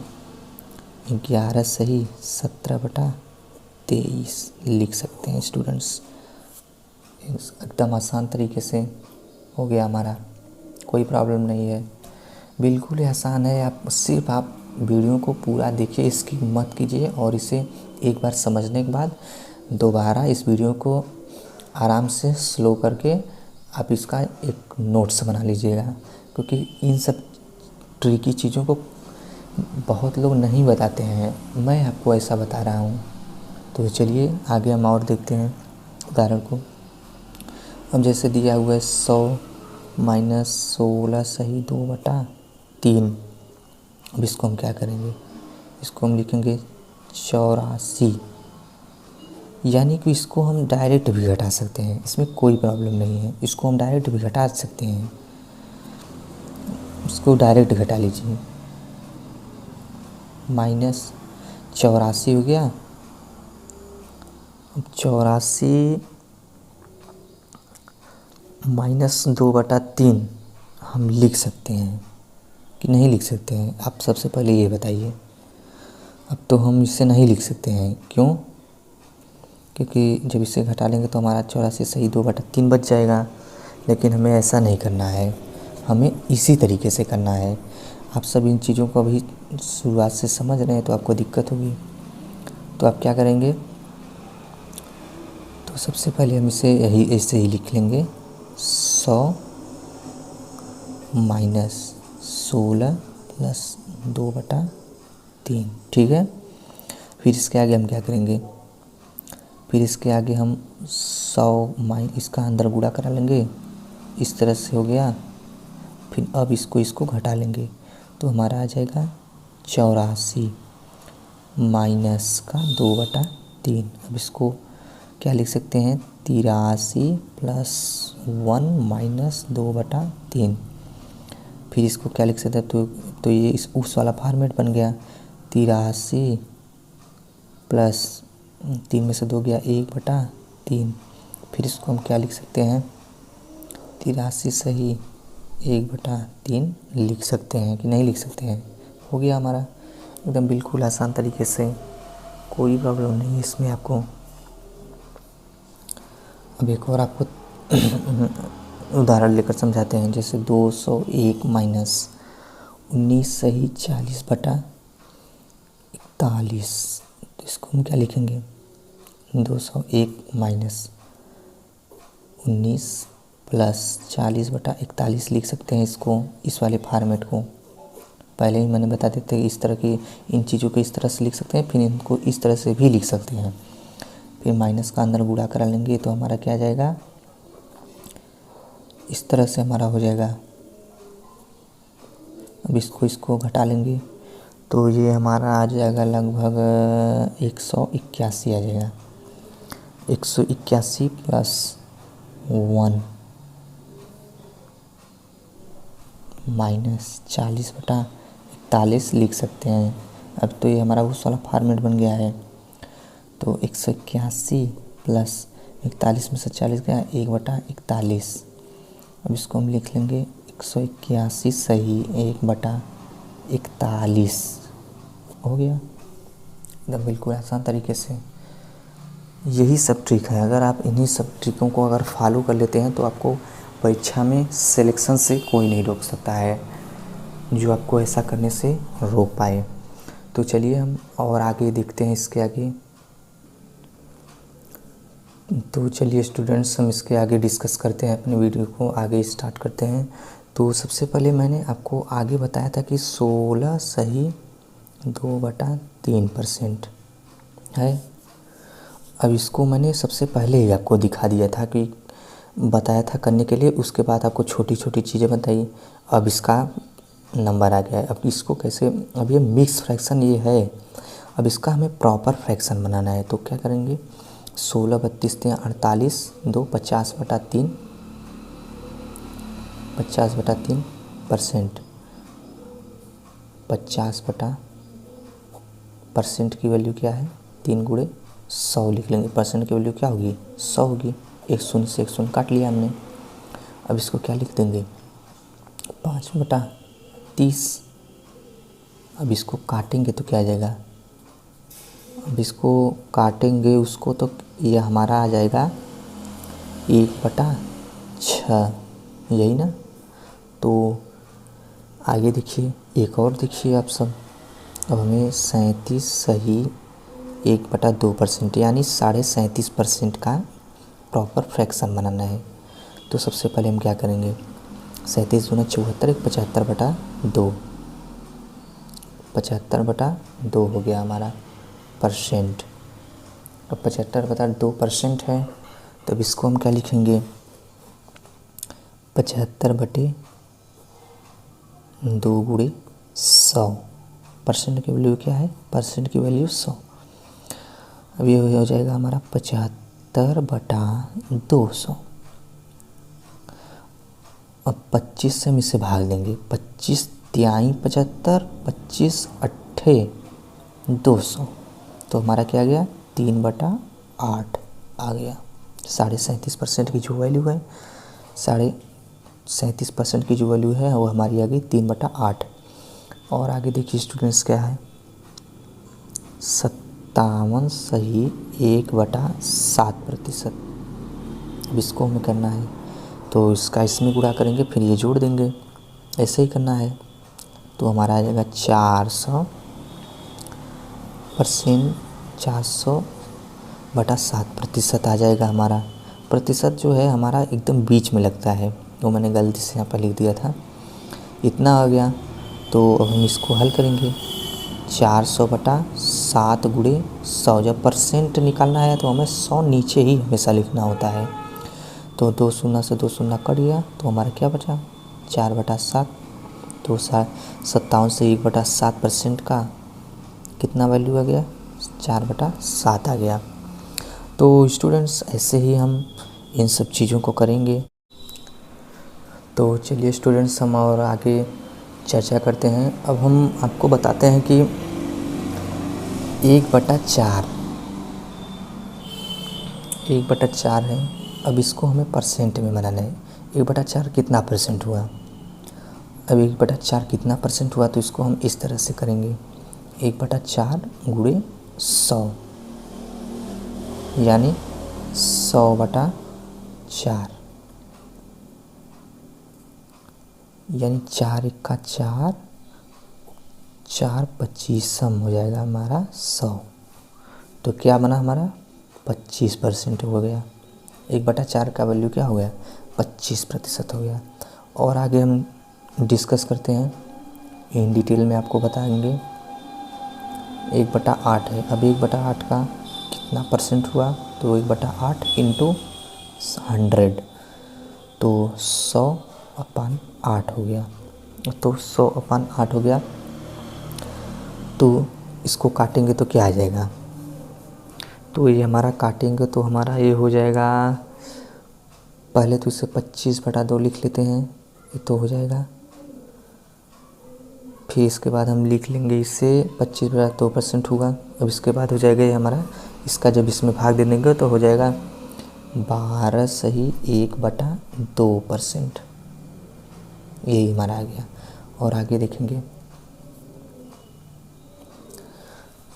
11 सही 17/23 लिख सकते हैं स्टूडेंट्स। एकदम आसान तरीके से हो गया हमारा, कोई प्रॉब्लम नहीं है, बिल्कुल ही आसान है। आप वीडियो को पूरा देखिए, इसकी मत कीजिए, और इसे एक बार समझने के बाद दोबारा इस वीडियो को आराम से स्लो करके आप इसका एक नोट्स बना लीजिएगा, क्योंकि इन सब ट्रिकी चीज़ों को बहुत लोग नहीं बताते हैं, मैं आपको ऐसा बता रहा हूँ। तो चलिए आगे हम और देखते हैं उदाहरण को। अब जैसे दिया हुआ है 100 माइनस 16 सही 2/3। अब इसको हम क्या करेंगे, इसको हम लिखेंगे 84, यानी कि इसको हम डायरेक्ट भी घटा सकते हैं, इसमें कोई प्रॉब्लम नहीं है, इसको हम डायरेक्ट भी घटा सकते हैं। इसको डायरेक्ट घटा लीजिए, माइनस 84 हो गया। अब 84 माइनस 2/3 हम लिख सकते हैं कि नहीं लिख सकते हैं? आप सबसे पहले ये बताइए। अब तो हम इसे नहीं लिख सकते हैं, क्यों? क्योंकि जब इसे घटा लेंगे तो हमारा 84 सही 2/3 बच जाएगा, लेकिन हमें ऐसा नहीं करना है, हमें इसी तरीके से करना है। आप सब इन चीज़ों को अभी शुरुआत से समझ रहे हैं तो आपको दिक्कत होगी। तो आप क्या करेंगे, तो सबसे पहले हम इसे ऐसे ही लिख लेंगे, 100 माइनस 16 प्लस 2/3, ठीक है। फिर इसके आगे हम क्या करेंगे, फिर इसके आगे हम 100 इसका अंदर गुणा करा लेंगे, इस तरह से हो गया। फिर अब इसको घटा लेंगे तो हमारा आ जाएगा 84 माइनस का 2/3। अब इसको क्या लिख सकते हैं, 83 प्लस 1 माइनस 2/3। फिर इसको क्या लिख सकते हैं, तो ये उस वाला फॉर्मेट बन गया, 83 प्लस 3 में से 2 गया 1/3। फिर इसको हम क्या लिख सकते हैं, 83 सही 1/3 लिख सकते हैं कि नहीं लिख सकते हैं? हो गया हमारा एकदम बिल्कुल आसान तरीके से, कोई प्रॉब्लम नहीं है इसमें आपको। अब एक और आपको उदाहरण लेकर समझाते हैं। जैसे 201 माइनस 19 सही 40/41, तो इसको हम क्या लिखेंगे, 201 माइनस 19 प्लस 40/41 लिख सकते हैं इसको, इस वाले फॉर्मेट को। पहले ही मैंने बता देते हैं इस तरह की इन चीज़ों को इस तरह से लिख सकते हैं, फिर इनको इस तरह से भी लिख सकते हैं। फिर माइनस का अंदर गुणा करा लेंगे तो हमारा क्या आ जाएगा, इस तरह से हमारा हो जाएगा। अब इसको घटा लेंगे तो ये हमारा आ जाएगा लगभग 181 आ जाएगा। 181 प्लस 1 माइनस 40/41 लिख सकते हैं। अब तो ये हमारा उस वाला फॉर्मेट बन गया है। तो 181 प्लस 41 में से 40 गया 1/41। अब इसको हम लिख लेंगे 181 सही 1/41 हो गया एकदम बिल्कुल आसान तरीके से। यही सब ट्रिक है। अगर आप इन्हीं सब ट्रिकों को अगर फॉलो कर लेते हैं तो आपको परीक्षा में सिलेक्शन से कोई नहीं रोक सकता है, जो आपको ऐसा करने से रोक पाए। तो चलिए हम और आगे देखते हैं इसके आगे। तो चलिए स्टूडेंट्स, हम इसके आगे डिस्कस करते हैं, अपने वीडियो को आगे स्टार्ट करते हैं। तो सबसे पहले मैंने आपको आगे बताया था कि 16 सही 2/3% है। अब इसको मैंने सबसे पहले ही आपको दिखा दिया था कि बताया था करने के लिए, उसके बाद आपको छोटी छोटी चीज़ें बताई। अब इसका नंबर आ गया है। अब इसको कैसे, अब ये मिक्स फ्रैक्शन ये है, अब इसका हमें प्रॉपर फ्रैक्शन बनाना है। तो क्या करेंगे, 16 32 3 48 2 50/3 50/3%। 50% की वैल्यू क्या है, 3 × 100 लिख लेंगे। परसेंट की वैल्यू क्या होगी, 100 होगी। एक शून्य से एक शून्य काट लिया हमने। अब इसको क्या लिख देंगे, 5/30। अब इसको काटेंगे तो क्या आ जाएगा, अब इसको काटेंगे उसको तो ये हमारा आ जाएगा 1/6, यही ना। तो आगे देखिए, एक और देखिए आप सब। अब हमें 37 सही 1/2% यानी 37.5% का प्रॉपर फ्रैक्शन बनाना है। तो सबसे पहले हम क्या करेंगे, 37 दूना 74 75/2 75/2 हो गया हमारा परसेंट। अब 75/2% है, तब इसको हम क्या लिखेंगे, 75/2 × 100। परसेंट की वैल्यू क्या है, परसेंट की वैल्यू 100। अब ये हो जाएगा हमारा 75/200। अब 25 से हम इसे भाग देंगे, 25 तिहाई 75, 25 अट्ठे 200। तो हमारा क्या आ गया, 3/8 आ गया। 37.5% की जो वैल्यू है, 37.5% की जो वैल्यू है वो हमारी आ गई 3/8। और आगे देखिए स्टूडेंट्स क्या है, 57 सही 1/7%। अब इसको हमें करना है तो इसका इसमें गुणा करेंगे, फिर ये जोड़ देंगे, ऐसे ही करना है। तो हमारा आ जाएगा 400%, 400/7% आ जाएगा हमारा। प्रतिशत जो है हमारा एकदम बीच में लगता है, वो मैंने गलती से यहाँ पर लिख दिया था, इतना आ गया। तो अब हम इसको हल करेंगे, 400/7 × 100। जब परसेंट निकालना है तो हमें 100 नीचे ही हमेशा लिखना होता है। तो 2 शून्य से 2 शून्य कट गया, तो हमारा क्या बचा, 4/7। तो 57 से 1/7% का कितना वैल्यू आ गया, 4/7 आ गया। तो स्टूडेंट्स ऐसे ही हम इन सब चीज़ों को करेंगे। तो चलिए स्टूडेंट्स, हम और आगे चर्चा करते हैं। अब हम आपको बताते हैं कि 1/4 है। अब इसको हमें परसेंट में बनाना है। 1/4 कितना परसेंट हुआ, अब 1/4 कितना परसेंट हुआ, तो इसको हम इस तरह से करेंगे, 1/4 × 100 यानी 100/4 यानी 4 × 1 = 4, 4 25 हो जाएगा हमारा 100। तो क्या बना हमारा 25% हो गया। 1/4 का वैल्यू क्या हो गया, 25% हो गया। और आगे हम डिस्कस करते हैं, इन डिटेल में आपको बताएंगे। 1/8 है, अब 1/8 का कितना परसेंट हुआ, तो 1/8 × 100, तो 100/8 हो गया। तो 100/8 हो गया। तो इसको काटेंगे तो क्या आ जाएगा, तो ये हमारा काटेंगे तो हमारा ये हो जाएगा, पहले तो इसे 25/2 लिख लेते हैं, ये तो हो जाएगा। फिर इसके बाद हम लिख लेंगे इसे 25/2% होगा। अब इसके बाद हो जाएगा ये हमारा, इसका जब इसमें भाग दे देंगे तो हो जाएगा 12/1/2%। यही हमारा आ गया। और आगे देखेंगे,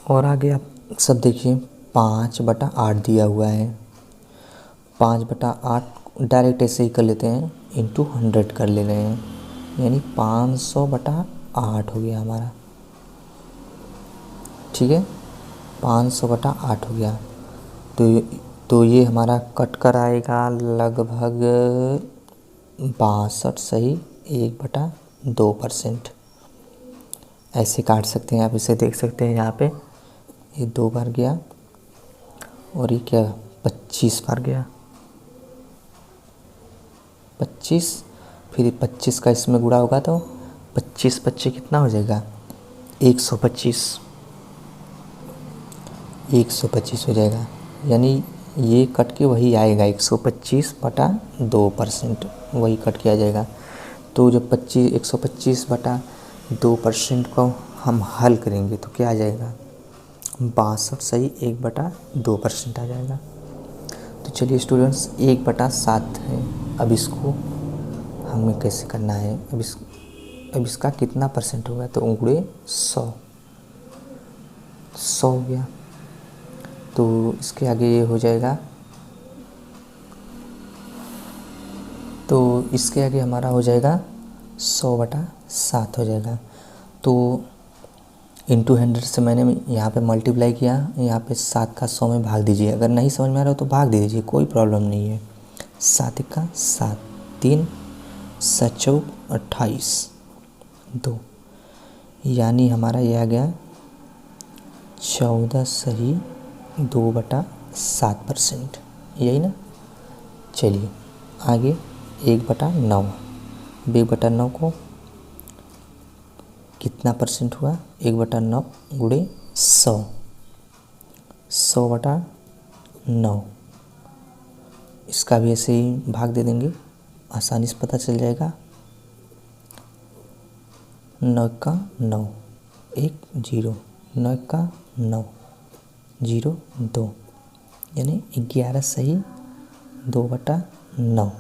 और आगे आप सब देखिए 5/8 दिया हुआ है। 5/8 डायरेक्ट ऐसे ही कर लेते हैं, इंटू 100 कर ले रहे हैं, यानी 500/8 हो गया हमारा। ठीक है, 500/8 हो गया। तो ये हमारा कट कर आएगा लगभग 62/1/2%। ऐसे काट सकते हैं आप, इसे देख सकते हैं यहाँ पे, ये 2 बार गया और ये क्या 25 बार गया, 25। फिर 25 का इसमें गुणा होगा तो 25/25 कितना हो जाएगा, 125। 125 हो जाएगा, यानी ये कट के वही आएगा 125/2%, वही कट के आ जाएगा। तो जब 125/2% को हम हल करेंगे तो क्या आ जाएगा, 62/1/2% आ जाएगा। तो चलिए स्टूडेंट्स, 1/7 है। अब इसको हमें कैसे करना है, अब इसका कितना परसेंट होगा, तो × 100 हो गया। तो इसके आगे ये हो जाएगा, तो इसके आगे हमारा हो जाएगा 100/7 हो जाएगा। तो इंटू 100 से मैंने यहाँ पे मल्टीप्लाई किया, यहाँ पे 7 का 100 में भाग दीजिए। अगर नहीं समझ में आ रहा हो तो भाग दे दीजिए, कोई प्रॉब्लम नहीं है। 7 का 7, 3 7 चौक 28, 2, यानी हमारा ये आ गया 14/2/7%, यही ना। चलिए आगे 1/9, 1/9 को कितना परसेंट हुआ, 1/9 × 100, 100/9। इसका भी ऐसे ही भाग दे देंगे, आसानी से पता चल जाएगा। 9 का 9, 1 0, 9 का 9, 0 2, यानी 11 सही 2/9।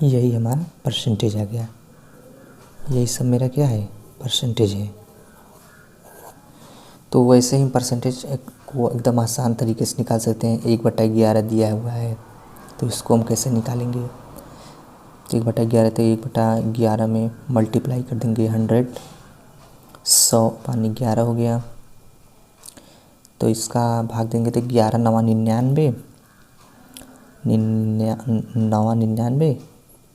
यही हमारा परसेंटेज आ गया। यही सब मेरा क्या है, परसेंटेज है। तो वैसे ही परसेंटेज को एकदम आसान तरीके से निकाल सकते हैं। 1/11 दिया हुआ है, तो इसको हम कैसे निकालेंगे, 1/11 तो 1/11 में मल्टीप्लाई कर देंगे 100, 100 पानी 11 हो गया। तो इसका भाग देंगे तो 11 9 99, 99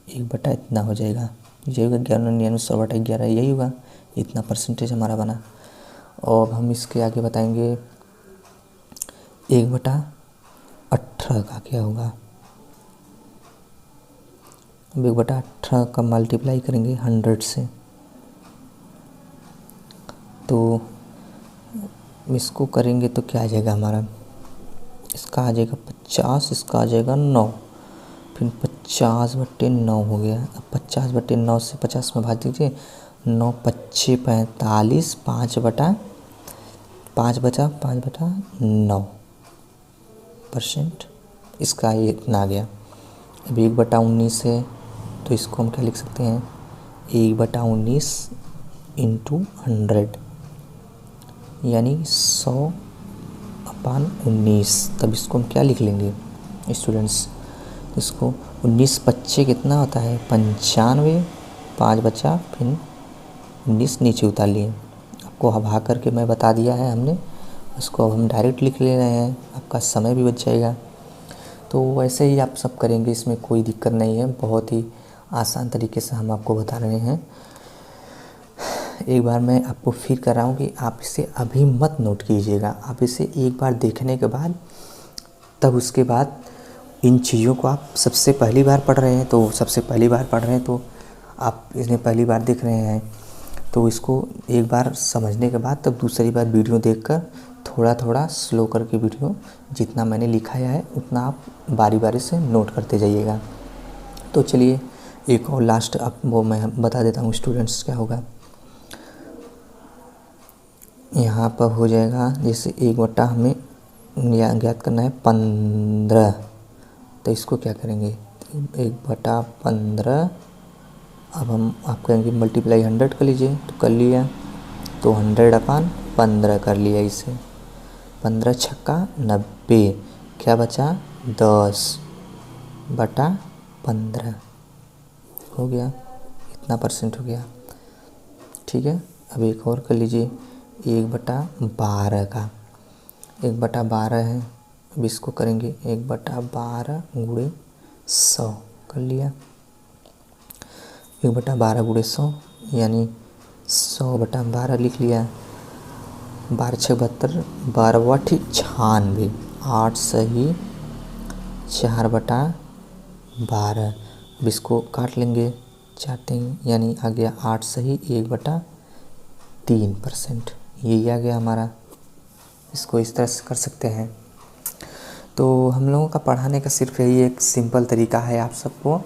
1 इतना हो जाएगा, ये होगा 11 99 100/11, यही होगा, इतना परसेंटेज हमारा बना। और हम इसके आगे बताएंगे 1/18 का क्या होगा। 1/18 का मल्टीप्लाई करेंगे 100 से, तो इसको करेंगे तो क्या आ जाएगा हमारा, इसका आ जाएगा 50, इसका आ जाएगा 9, फिर 50/9 हो गया। अब 50/9 से 50 में भाग दीजिए, 9 5 45, 5 बचा 5/9%, इसका ये इतना आ गया। अब 1/19 है, तो इसको हम क्या लिख सकते हैं, 1/19 × 100, यानी 100/19। तब इसको हम क्या लिख लेंगे स्टूडेंट्स, इसको 19 25 कितना होता है 95, 5 बचा, फिर 19 नीचे उतार लिए। आपको हवा करके मैं बता दिया है हमने, इसको अब हम डायरेक्ट लिख ले रहे हैं, आपका समय भी बच जाएगा। तो वैसे ही आप सब करेंगे, इसमें कोई दिक्कत नहीं है, बहुत ही आसान तरीके से हम आपको बता रहे हैं। एक बार मैं आपको फिर कर रहा हूँ कि आप इसे अभी मत नोट कीजिएगा, आप इसे एक बार देखने के बाद तब उसके बाद इन चीज़ों को आप सबसे पहली बार पढ़ रहे हैं, तो सबसे पहली बार पढ़ रहे हैं तो आप इन्हें पहली बार देख रहे हैं, तो इसको एक बार समझने के बाद तब दूसरी बार वीडियो देखकर थोड़ा थोड़ा स्लो करके वीडियो जितना मैंने लिखाया है उतना आप बारी बारी से नोट करते जाइएगा। तो चलिए एक और लास्ट अब वो मैं बता देता हूँ स्टूडेंट्स क्या होगा। यहाँ पर हो जाएगा जैसे 1 बटा हमें ज्ञात करना है 15, तो इसको क्या करेंगे 1/15। अब आप कहेंगे मल्टीप्लाई 100 कर लीजिए, तो कर लिया, तो 100/15 कर लिया इसे। 15 छक्का 90, क्या बचा 10/15 हो गया, इतना परसेंट हो गया। ठीक है, अब एक और कर लीजिए 1/12 का, 1/12 है, अब इसको करेंगे 1/12 गुणे 100 कर लिया, 1/12 गुणे 100 यानी 100/12 लिख लिया। 12 छः 72, 12 ठीक 96, 8 सही 4/12। अब इसको काट लेंगे, चाटेंगे, यानी आ गया 8 सही 1/3%, यही आ गया हमारा। इसको इस तरह से कर सकते हैं। तो हम लोगों का पढ़ाने का सिर्फ यही एक सिंपल तरीका है आप सबको।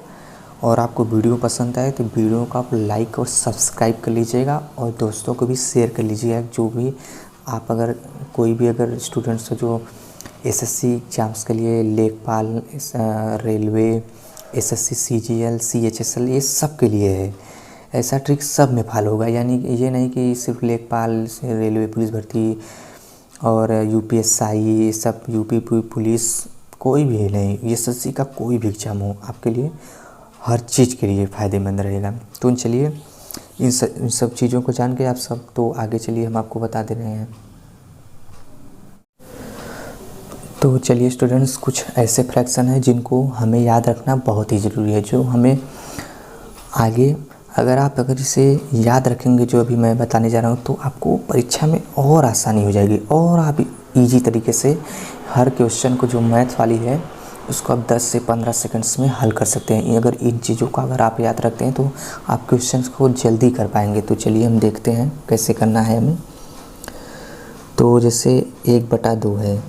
और आपको वीडियो पसंद आए तो वीडियो को आप लाइक और सब्सक्राइब कर लीजिएगा और दोस्तों को भी शेयर कर लीजिएगा। जो भी आप अगर कोई भी अगर स्टूडेंट्स जो एसएससी एग्ज़ाम्स के लिए लेखपाल, रेलवे, एसएससी सीजीएल, सीएचएसएल, ये सब के लिए है। ऐसा ट्रिक सब में फॉलो होगा, यानी ये नहीं कि सिर्फ लेखपाल, रेलवे पुलिस भर्ती और यूपीएसआई, ये सब यूपी पुलिस कोई भी नहीं, एसएससी का कोई भी एग्ज़ाम हो आपके लिए हर चीज़ के लिए फ़ायदेमंद रहेगा। तो चलिए इन सब चीज़ों को जान के आप सब, तो आगे चलिए हम आपको बता दे रहे हैं। तो चलिए स्टूडेंट्स, कुछ ऐसे फ्रैक्शन हैं जिनको हमें याद रखना बहुत ही ज़रूरी है, जो हमें आगे अगर इसे याद रखेंगे जो अभी मैं बताने जा रहा हूँ, तो आपको परीक्षा में और आसानी हो जाएगी और आप इजी तरीके से हर क्वेश्चन को जो मैथ वाली है उसको आप 10 से 15 सेकंड्स में हल कर सकते हैं। अगर इन चीज़ों का अगर आप याद रखते हैं तो आप क्वेश्चंस को जल्दी कर पाएंगे। तो चलिए हम देखते हैं कैसे करना है हमें। तो जैसे 1/2 है,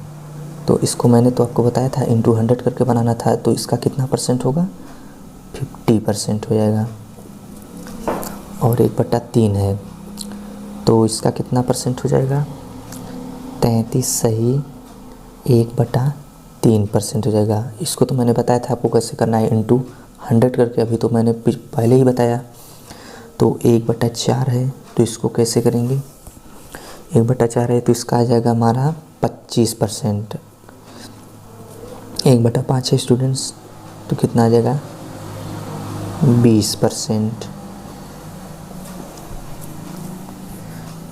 तो इसको मैंने तो आपको बताया था इंटू 100 करके बनाना था, तो इसका कितना परसेंट होगा 50% हो जाएगा। और 1/3 है, तो इसका कितना परसेंट हो जाएगा 33 सही 1/3% हो जाएगा। इसको तो मैंने बताया था आपको कैसे करना है इंटू 100 करके, अभी तो मैंने पहले ही बताया। तो 1/4 है, तो इसको कैसे करेंगे 1/4 है तो इसका आ जाएगा हमारा 25%। 1/5 है स्टूडेंट्स, तो कितना आ जाएगा 20%।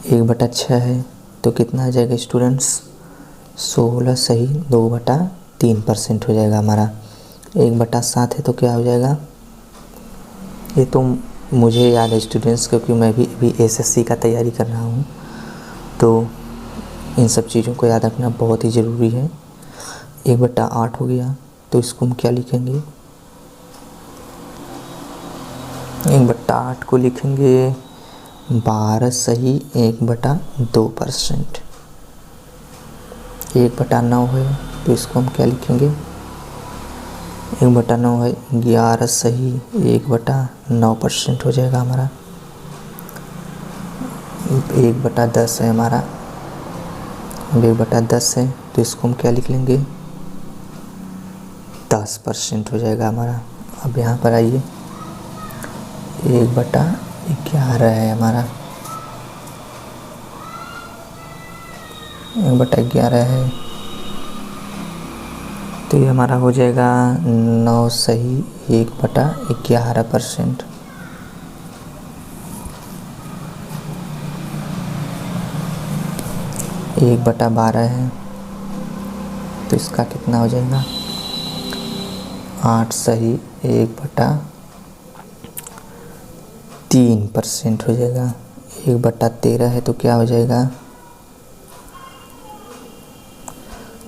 1/6 है तो कितना आ जाएगा स्टूडेंट्स 16 सही 2/3% हो जाएगा हमारा। 1/7 है तो क्या हो जाएगा, ये तो मुझे याद है स्टूडेंट्स, क्योंकि मैं भी अभी एसएससी का तैयारी कर रहा हूँ, तो इन सब चीज़ों को याद रखना बहुत ही ज़रूरी है। 1/8 हो गया, तो इसको हम क्या लिखेंगे 1/8 को लिखेंगे 12 सही 1/2%। 1/9 है, तो इसको हम क्या लिखेंगे 1/9 है 11 सही 1/9% हो जाएगा हमारा। 1/10 है हमारा, 1/10 है, तो इसको हम क्या लिख लेंगे 10% हो जाएगा हमारा। अब यहाँ पर आइए 1/11 है हमारा, 1/11 है, तो ये हमारा हो जाएगा 9 सही 1/11%। 1/12 है, तो इसका कितना हो जाएगा 8 सही 1/3% हो जाएगा। 1/13 है, तो क्या हो जाएगा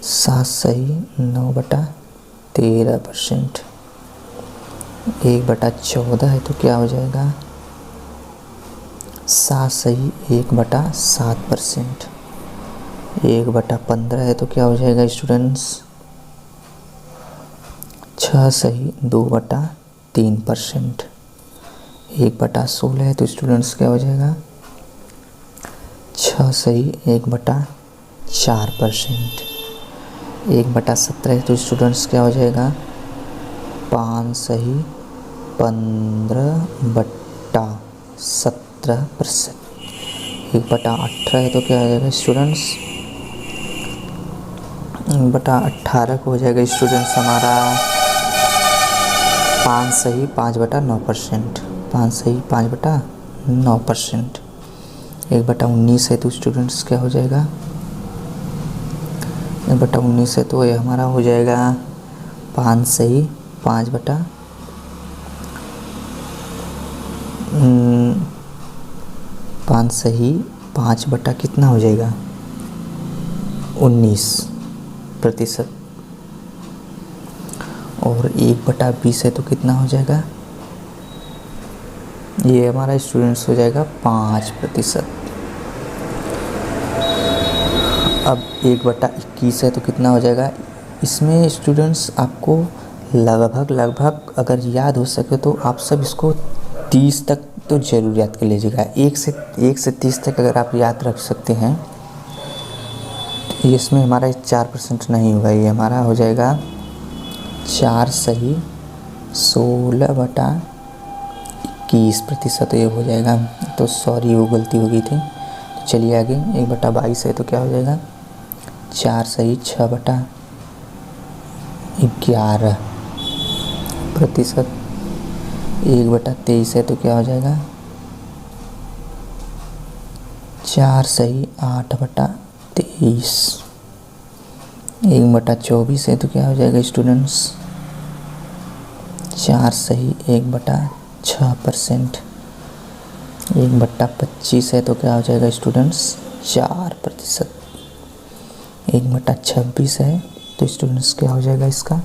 7 सही 9/13%। 1/14 है, तो क्या हो जाएगा 7 सही 1/7%। 1/15 है तो क्या हो जाएगा स्टूडेंट्स? 6 सही 2/3%। 1/16 है तो स्टूडेंट्स क्या हो जाएगा? 6 सही 1/4%। 1/17 है तो स्टूडेंट्स क्या हो जाएगा? 5 सही 15/17%। 1/18 है तो क्या हो जाएगा स्टूडेंट्स? 1/18 को हो जाएगा स्टूडेंट्स हमारा 5 सही 5/9%। 5 सही 5/9%। 1/19 है तो स्टूडेंट्स क्या हो जाएगा? 1/19 है तो ये हमारा हो जाएगा 5 सही 5 सही 5 बटा कितना हो जाएगा? 19%। और 1/20 है तो कितना हो जाएगा? ये हमारा स्टूडेंट्स हो जाएगा 5%। अब 1/21 है तो कितना हो जाएगा? इसमें स्टूडेंट्स आपको लगभग अगर याद हो सके तो आप सब इसको 30 तक तो ज़रूर याद कर लीजिएगा। 1 से 30 तक अगर आप याद रख सकते हैं तो इसमें हमारा 4% नहीं होगा, ये हमारा हो जाएगा 4 सही 16/21% ये हो जाएगा। तो सॉरी वो गलती हो गई थी। तो चलिए आगे 1/22 है तो क्या हो जाएगा? 4 सही 6/11%। 1/23 है तो क्या हो जाएगा? 4 सही 8/23। 1/24 है तो क्या हो जाएगा स्टूडेंट्स? 4 सही 1/6%। 1/25 है तो क्या हो जाएगा स्टूडेंट्स? 4%। 1/26 है तो स्टूडेंट्स क्या हो जाएगा इसका?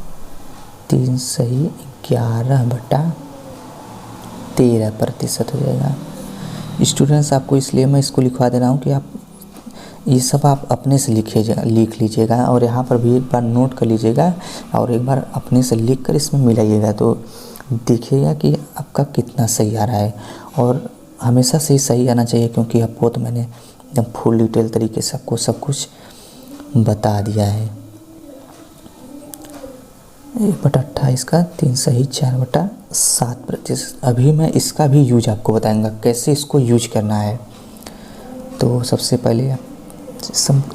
3 सही 11/13% हो जाएगा। स्टूडेंट्स आपको इसलिए मैं इसको लिखवा दे रहा हूँ कि आप ये सब आप अपने से लिख लीजिएगा और यहाँ पर भी एक बार नोट कर लीजिएगा और एक बार अपने से लिख कर इसमें मिलाइएगा तो देखिएगा कि आपका कितना सही आ रहा है। और हमेशा से ही सही आना चाहिए क्योंकि आपको तो मैंने एकदम फुल डिटेल तरीके से आपको सब कुछ बता दिया है। 1/28 का 3 सही 4/7%। अभी मैं इसका भी यूज आपको बताऊंगा कैसे इसको यूज करना है। तो सबसे पहले आप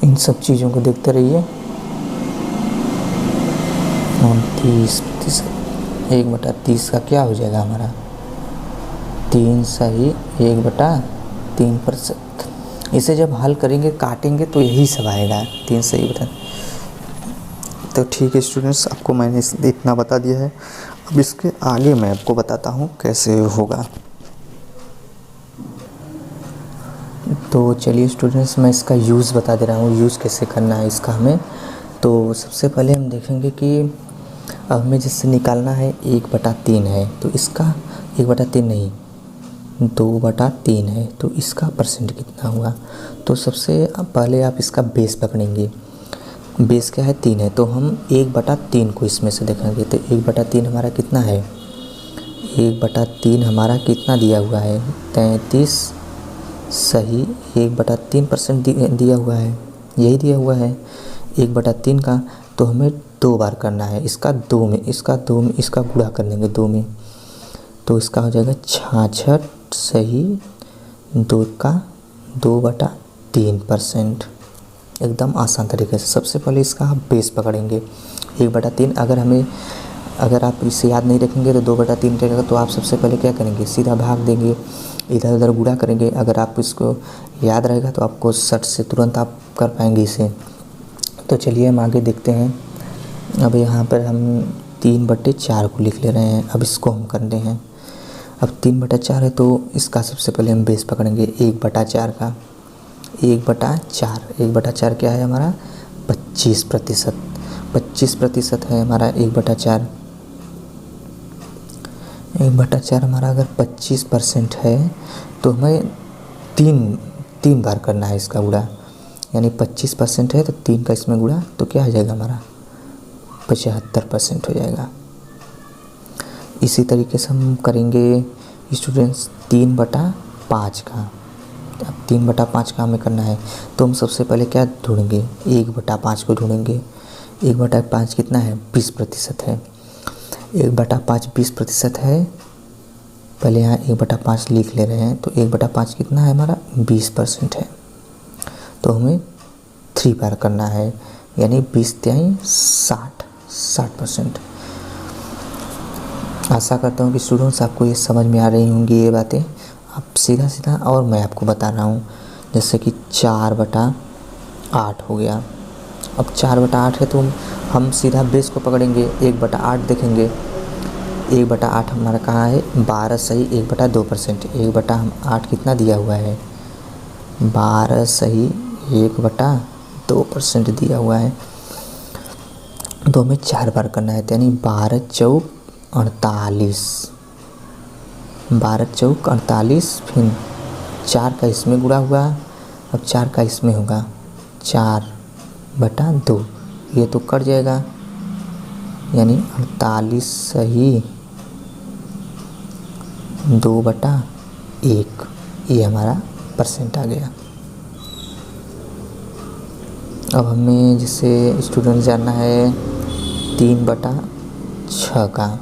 इन सब चीज़ों को देखते रहिए। 29%। 1/30 का क्या हो जाएगा हमारा? 3 सही 1/3%। इसे जब हल करेंगे काटेंगे तो यही सब आएगा 3 सही बता। तो ठीक है स्टूडेंट्स, आपको मैंने इतना बता दिया है। अब इसके आगे मैं आपको बताता हूँ कैसे होगा। तो चलिए स्टूडेंट्स, मैं इसका यूज़ बता दे रहा हूँ, यूज़ कैसे करना है इसका हमें। तो सबसे पहले हम देखेंगे कि अब हमें जिससे निकालना है 1/3 है तो इसका 1/3 नहीं 2/3 है तो इसका परसेंट कितना हुआ। तो सबसे पहले आप इसका बेस पकड़ेंगे। बेस क्या है? 3 है तो हम 1/3 को इसमें से देखेंगे। तो 1/3 हमारा कितना है? 1/3 हमारा कितना दिया हुआ है? 33 सही 1/3% दिया हुआ है, यही दिया हुआ है 1/3 का। तो हमें 2 बार करना है इसका 2 में, इसका गुणा कर लेंगे 2 में। तो इसका हो जाएगा 66 सही 2/3%। एकदम आसान तरीके से। सबसे पहले इसका आप बेस पकड़ेंगे 1/3। अगर आप इसे याद नहीं रखेंगे तो 2/3 रहेगा तो आप सबसे पहले क्या करेंगे? सीधा भाग देंगे, इधर उधर गुणा करेंगे। अगर आप इसको याद रहेगा तो आपको सट से तुरंत आप कर पाएंगे इसे। तो चलिए हम आगे देखते हैं। अब यहाँ पर हम 3/4 को लिख ले रहे हैं। अब इसको हम करते हैं। अब 3/4 है तो इसका सबसे पहले हम बेस पकड़ेंगे 1/4 का। 1/4 क्या है हमारा? 25%। 25% है हमारा 1/4। 1/4 हमारा अगर 25% है तो हमें तीन बार करना है इसका गुणा, यानी 25% है तो 3 का इसमें गुणा तो क्या हो जाएगा हमारा 75% हो जाएगा। इसी तरीके से हम करेंगे स्टूडेंट्स 3/5 का। अब 3/5 का हमें करना है तो हम सबसे पहले क्या ढूंढेंगे, 1/5 को ढूंढेंगे। 1/5 कितना है, 20% है। 1/5 20% है। पहले यहाँ 1/5 लिख ले रहे हैं तो 1/5 कितना है हमारा 20% है। तो हमें 3 बार करना है, यानी 20×3 60%। आशा करता हूँ कि स्टूडेंट्स आपको ये समझ में आ रही होंगी ये बातें। अब सीधा और मैं आपको बता रहा हूँ, जैसे कि 4/8 हो गया। अब 4/8 है तो हम सीधा बेस को पकड़ेंगे, 1/8 देखेंगे। 1/8 हमारा कहाँ है, 12 सही 1/2%। 1/8 कितना दिया हुआ है, 12 सही 1/2% दिया हुआ है। तो हमें 4 बार करना है, यानी 12 चौक 48। 12 चौक 48, फिर 4 का इसमें गुणा हुआ। अब 4 का इसमें होगा 4/2, ये तो कट जाएगा, यानी 48 सही 2/1, ये हमारा परसेंट आ गया। अब हमें जैसे स्टूडेंट जानना है 3/6 का,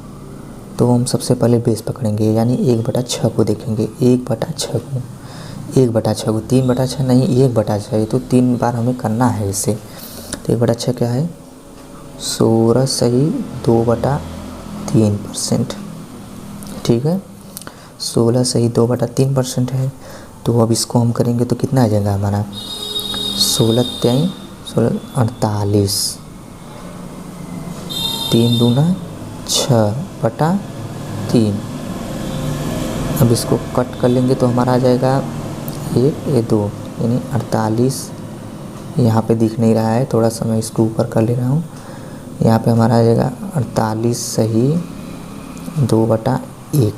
तो हम सबसे पहले बेस पकड़ेंगे, यानी 1/6 को देखेंगे। 1/6 को 3/6 नहीं 1/6, तो 3 बार हमें करना है इसे। तो 1/6 क्या है, 16 सही 2/3%। ठीक है, 16 सही 2/3% है। तो अब इसको हम करेंगे तो कितना आ जाएगा हमारा 16×3 48, 3 दूना 6/3। अब इसको कट कर लेंगे तो हमारा आ जाएगा 1 ये 2, यानी 48। यहाँ पे दिख नहीं रहा है, थोड़ा सा मैं इसको ऊपर कर ले रहा हूँ। यहाँ पे हमारा आ जाएगा 48 सही 2/1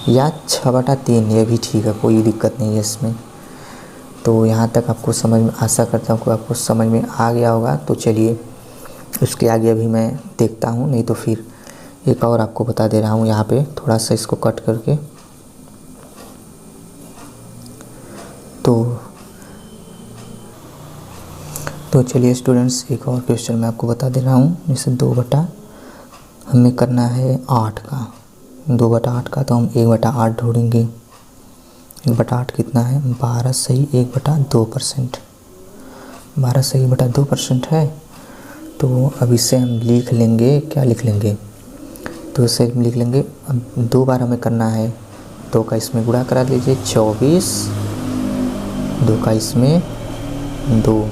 या 6/3, ये भी ठीक है, कोई दिक्कत नहीं है इसमें। तो यहाँ तक आपको समझ में, आशा करता हूँ कि आपको समझ में आ गया होगा। तो चलिए उसके आगे अभी मैं देखता हूँ, नहीं तो फिर एक और आपको बता दे रहा हूँ। यहाँ पे थोड़ा सा इसको कट करके, तो चलिए स्टूडेंट्स एक और क्वेश्चन मैं आपको बता दे रहा हूँ। जैसे हमें करना है 8 का, 2/8 का, तो हम 1/8 ढूंढेंगे। 1/8 कितना है, 12 सही 1/2%। 12 सही 1/2% है। तो अब इसे हम लिख लेंगे, क्या लिख लेंगे, तो इसे हम लिख लेंगे। अब 2 बार हमें करना है, 2 का इसमें गुणा करा लीजिए 24, 2 का इसमें 2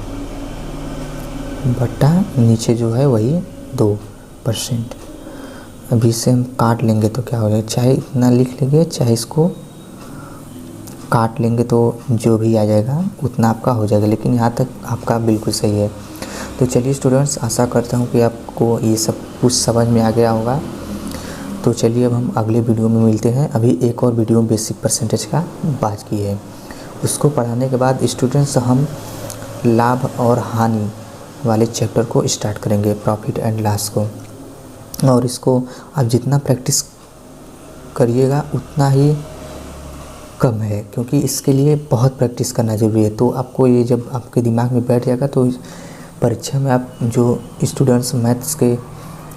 बटा नीचे जो है वही 2%। अभी इसे हम काट लेंगे तो क्या हो जाएगा, चाहे इतना लिख लेंगे चाहे इसको काट लेंगे, तो जो भी आ जाएगा उतना आपका हो जाएगा। लेकिन यहाँ तक आपका बिल्कुल सही है। तो चलिए स्टूडेंट्स, आशा करता हूँ कि आपको ये सब कुछ समझ में आ गया होगा। तो चलिए अब हम अगले वीडियो में मिलते हैं। अभी एक और वीडियो बेसिक परसेंटेज का बाकी है, उसको पढ़ाने के बाद स्टूडेंट्स हम लाभ और हानि वाले चैप्टर को स्टार्ट करेंगे, प्रॉफिट एंड लॉस को। और इसको आप जितना प्रैक्टिस करिएगा उतना ही कम है, क्योंकि इसके लिए बहुत प्रैक्टिस करना ज़रूरी है। तो आपको ये जब आपके दिमाग में बैठ जाएगा तो परीक्षा में आप जो स्टूडेंट्स मैथ्स के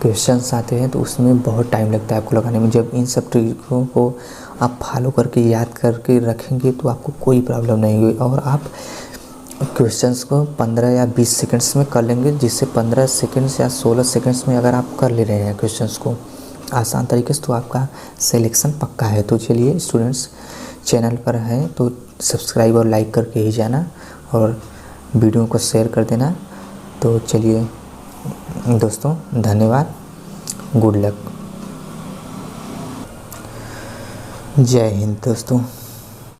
क्वेश्चंस आते हैं तो उसमें बहुत टाइम लगता है आपको लगाने में। जब इन सब ट्रिकों को आप फॉलो करके याद करके रखेंगे तो आपको कोई प्रॉब्लम नहीं होगी, और आप क्वेश्चंस को 15 या 20 सेकंड्स में कर लेंगे, जिससे 15 सेकंड्स या 16 सेकंड्स में अगर आप कर ले रहे हैं क्वेश्चंस को आसान तरीके से, तो आपका सिलेक्शन पक्का है। तो चलिए स्टूडेंट्स, चैनल पर हैं तो सब्सक्राइब और लाइक करके ही जाना, और वीडियो को शेयर कर देना। तो चलिए दोस्तों, धन्यवाद, गुड लक, जय हिंद दोस्तों।